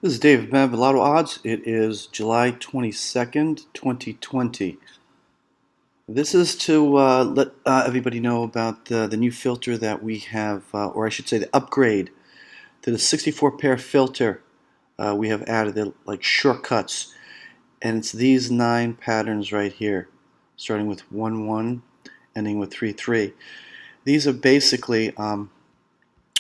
This is Dave Bev, Lotto Odds. It is July 22nd, 2020. This is to let everybody know about the new filter that we have, or I should say the upgrade to the 64 pair filter we have added. They're like shortcuts. And it's these 9 patterns right here, starting with 1 1, ending with 3 3. These are basically,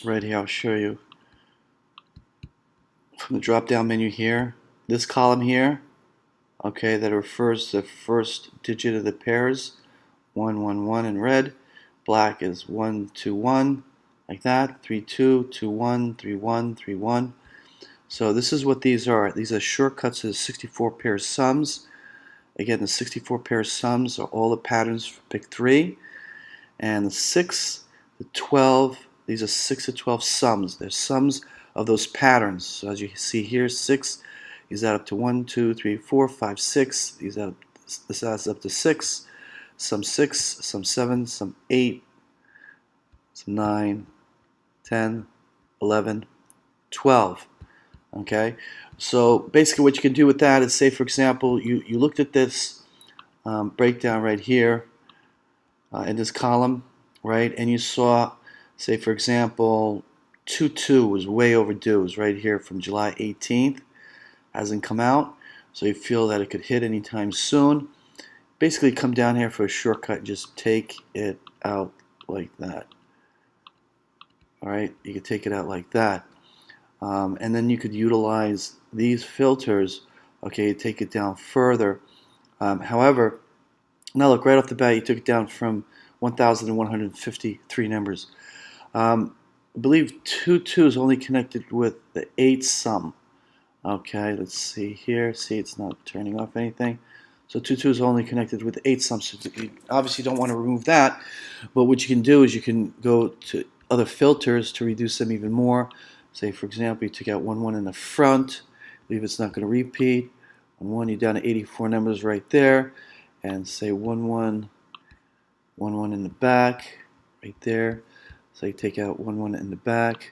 right here, I'll show you from the drop down menu here, this column here. Okay, that refers to the first digit of the pairs, 111 in red. Black is 121, like that. 32, 21, 31, 31. So this is what these are. These are shortcuts to the 64 pair sums. Again, the 64 pair sums are all the patterns for pick 3. And the 6, the 12, these are 6 to 12 sums. They're sums of those patterns. So as you see here, 6 is that up to 1, 2, 3, 4, 5, 6. This adds up to 6. Some 6, some 7, some 8, some 9, 10, 11, 12. Okay? So basically what you can do with that is, say for example, you looked at this breakdown right here in this column, right? And you saw, say for example, 2-2 was way overdue. It was right here from July 18th. Hasn't come out, so you feel that it could hit anytime soon. Basically come down here for a shortcut and just take it out like that. Alright, you could take it out like that. And then you could utilize these filters, okay, take it down further. However, now look, right off the bat you took it down from 1,153 numbers. I believe 2-2 is only connected with the 8 sum. Okay, let's see here. See, it's not turning off anything. So 2-2 is only connected with 8 sums. So you obviously don't want to remove that. But what you can do is you can go to other filters to reduce them even more. Say, for example, you took out 1-1 in the front. Believe it's not going to repeat. 1-1, you're down to 84 numbers right there. And say 1-1, 1-1 in the back, right there. So you take out 1-1 in the back.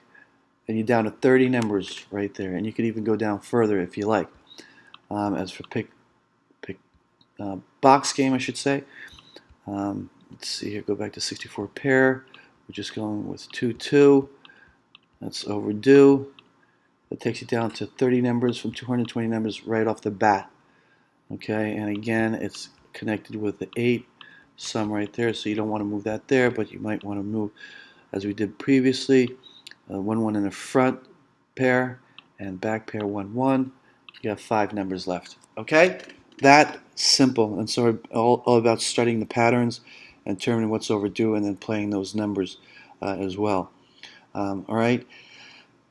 And you're down to 30 numbers right there, and you could even go down further if you like. As for pick box game, I should say. Let's see here. Go back to 64 pair. We're just going with 2-2. That's overdue. That takes you down to 30 numbers from 220 numbers right off the bat. Okay, and again, it's connected with the 8 sum right there, so you don't want to move that there, but you might want to move, as we did previously, 1-1 in the front pair and back pair 1-1. You have 5 numbers left. Okay? That simple. And so all about studying the patterns and determining what's overdue and then playing those numbers as well. All right?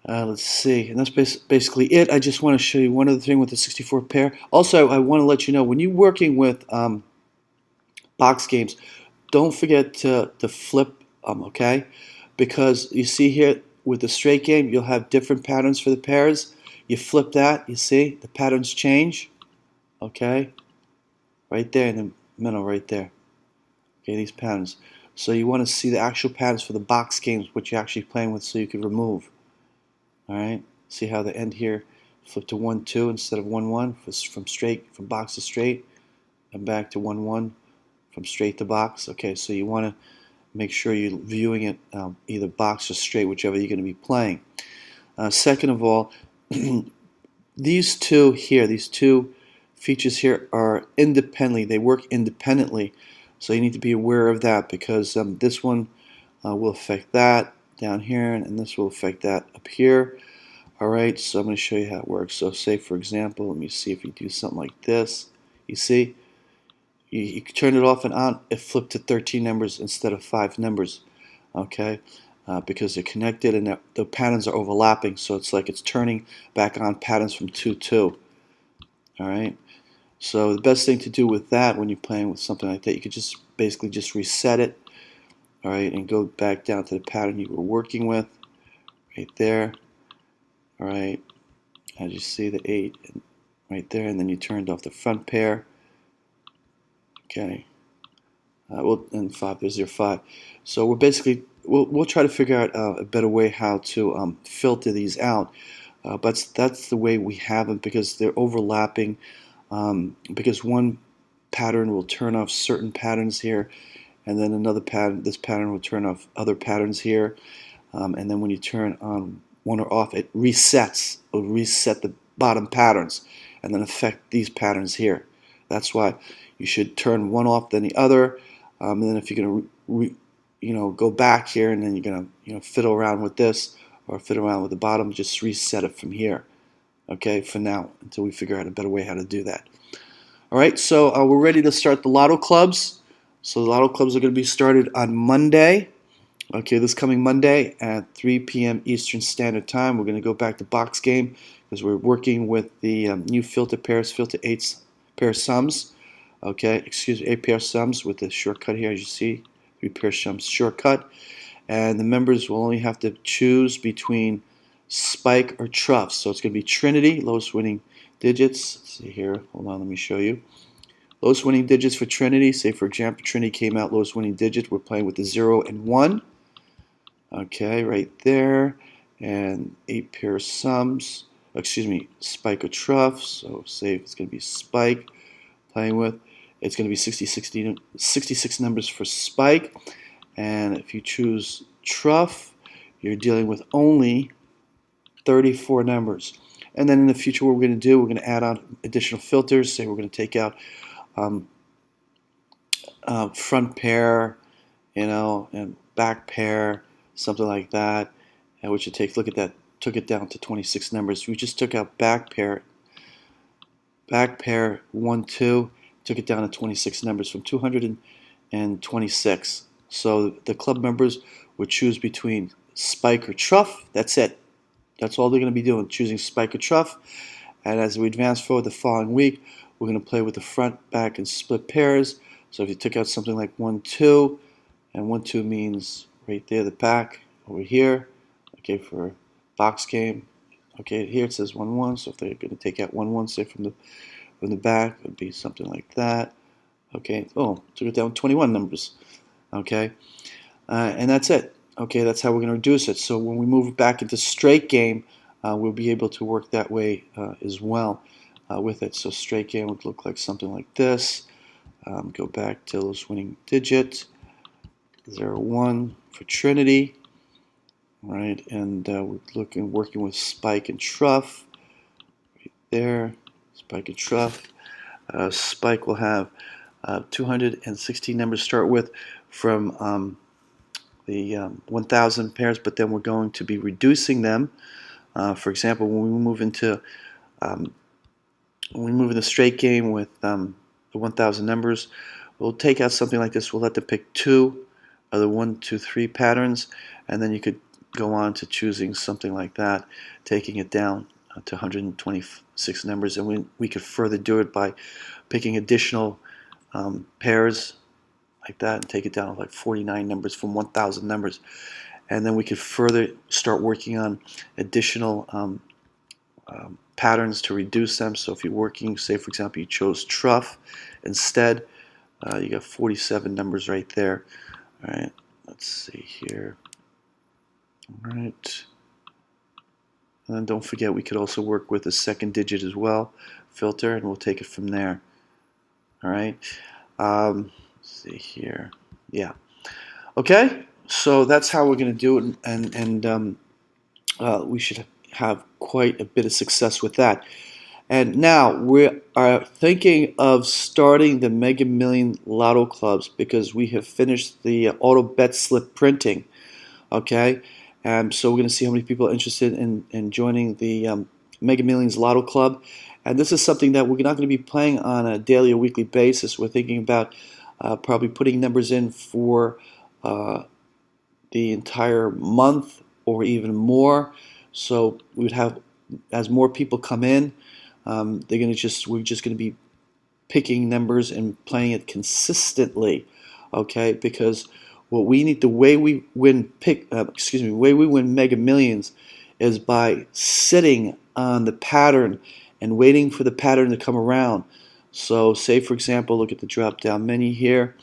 Let's see. And that's basically it. I just want to show you one other thing with the 64 pair. Also, I want to let you know, when you're working with box games, don't forget to flip them, okay? Because you see here, with the straight game, you'll have different patterns for the pairs. You flip that, you see, the patterns change. Okay? Right there in the middle, right there. Okay, these patterns. So you want to see the actual patterns for the box games, what you're actually playing with, so you can remove. Alright? See how the end here, flip to 1-2 instead of 1-1, from box to straight, and back to 1-1, from straight to box. Okay, so you want to make sure you're viewing it either box or straight, whichever you're going to be playing. Second of all, these two features here are independently. They work independently. So you need to be aware of that, because this one will affect that down here, and this will affect that up here. Alright, so I'm going to show you how it works. So say, for example, let me see if you do something like this. You see? You turn it off and on, it flipped to 13 numbers instead of 5 numbers, okay? Because they're connected and the patterns are overlapping, so it's like it's turning back on patterns from 2-2. All right. So the best thing to do with that, when you're playing with something like that, you could just basically just reset it, all right, and go back down to the pattern you were working with, right there. All right. As you see, the 8 right there, and then you turned off the front pair. Okay. Well, and 5, there's your 5. So we'll try to figure out a better way how to filter these out. but that's the way we have them because they're overlapping. Because one pattern will turn off certain patterns here, and then another pattern, this pattern will turn off other patterns here. And then when you turn on one or off, it resets. It will reset the bottom patterns and then affect these patterns here. That's why you should turn one off, then the other. And then if you're going to go back here, and then you're going to fiddle around with this or fiddle around with the bottom, just reset it from here. Okay, for now, until we figure out a better way how to do that. All right, so we're ready to start the Lotto clubs. So the Lotto clubs are going to be started on Monday. Okay, this coming Monday at 3 p.m. Eastern Standard Time. We're going to go back to box game because we're working with the new filter pairs, filter 8Pairsums. Okay, excuse me, 8Pairsums with the shortcut here, as you see, 3Pairsums shortcut. And the members will only have to choose between spike or truff. So it's going to be Trinity, lowest winning digits. Let's see here, hold on, let me show you. Lowest winning digits for Trinity, say for example, Trinity came out lowest winning digit. We're playing with the 0 and 1. Okay, right there. And 8Pairsums, excuse me, spike or truff. So say it's going to be spike playing with. It's going to be 66 numbers for spike. And if you choose truff, you're dealing with only 34 numbers. And then in the future, what we're going to do, we're going to add on additional filters. Say we're going to take out front pair, and back pair, something like that. And we should look at that, took it down to 26 numbers. We just took out back pair 1, 2, took it down to 26 numbers from 226. So the club members would choose between spike or truff. That's it. That's all they're going to be doing, choosing spike or truff. And as we advance forward the following week, we're going to play with the front, back, and split pairs. So if you took out something like 1, 2, and 1, 2 means right there, the back over here. Okay, for box game. Okay, here it says 1, 1. So if they're going to take out 1, 1, say from the back, it would be something like that. Okay, oh, took it down 21 numbers. Okay, and that's it. Okay, that's how we're going to reduce it. So when we move back into straight game, we'll be able to work that way as well with it. So straight game would look like something like this. Go back to lowest winning digit, 0, 1 for Trinity. Right, and we're working with spike and truff. Right there, spike and truff. Spike will have 216 numbers to start with from the 1,000 pairs, but then we're going to be reducing them. For example, when we move into the straight game with the 1,000 numbers, we'll take out something like this. We'll let them pick 2 of the 1, 2, 3 patterns, and then you could go on to choosing something like that, taking it down to 126 numbers, and we could further do it by picking additional pairs like that and take it down to like 49 numbers from 1,000 numbers. And then we could further start working on additional patterns to reduce them. So if you're working, say for example you chose truff instead, you got 47 numbers right there. All right, let's see here. All right, and then don't forget we could also work with the second digit as well, filter, and we'll take it from there. All right, let's see here. Yeah, okay, so that's how we're going to do it, and we should have quite a bit of success with that. And now we are thinking of starting the Mega Million Lotto clubs because we have finished the auto bet slip printing. Okay, and so we're going to see how many people are interested in joining the Mega Millions Lotto Club. And this is something that we're not going to be playing on a daily or weekly basis. We're thinking about probably putting numbers in for the entire month or even more. So we would have, as more people come in, we're just going to be picking numbers and playing it consistently. Okay, because what we need, the way we win Mega Millions is by sitting on the pattern and waiting for the pattern to come around. So say for example, look at the drop down menu here.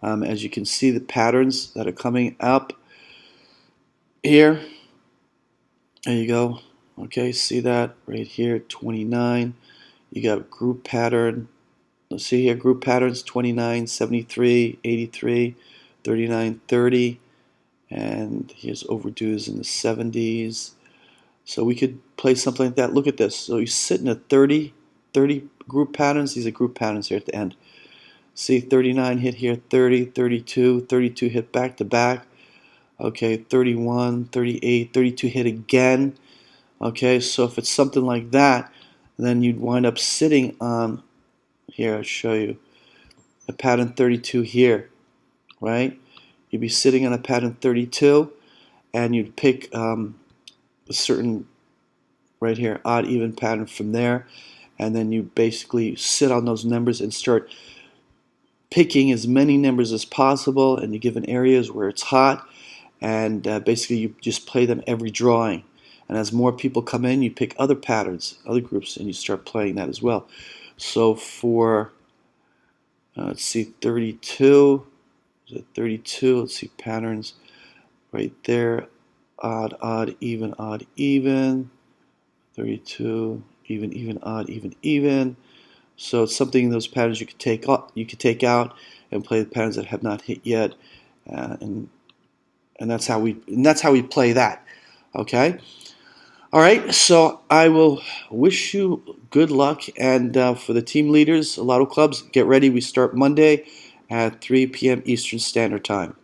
As you can see, the patterns that are coming up here. There you go. Okay, see that right here, 29. You got group pattern. Let's see here, group patterns, 29, 73, 83, 39, 30. And here's overdues in the 70s. So we could play something like that. Look at this. So you sit in a 30 group patterns. These are group patterns here at the end. See, 39 hit here, 30, 32, 32 hit back to back. Okay, 31, 38, 32 hit again. Okay, so if it's something like that, then you'd wind up sitting on, here, I'll show you, a pattern 32 here, right? You'd be sitting on a pattern 32, and you'd pick a certain, right here, odd even pattern from there, and then you basically sit on those numbers and start picking as many numbers as possible, and you give in areas where it's hot, and basically you just play them every drawing. And as more people come in, you pick other patterns, other groups, and you start playing that as well. So for, let's see, 32, is it 32? Let's see, patterns right there, odd, odd, even, 32, even, even, odd, even, even. So it's something in those patterns you could take out and play the patterns that have not hit yet, and that's how we play that. Okay. All right. So I will wish you good luck, and for the team leaders, Lotto clubs, get ready. We start Monday at 3 p.m. Eastern Standard Time.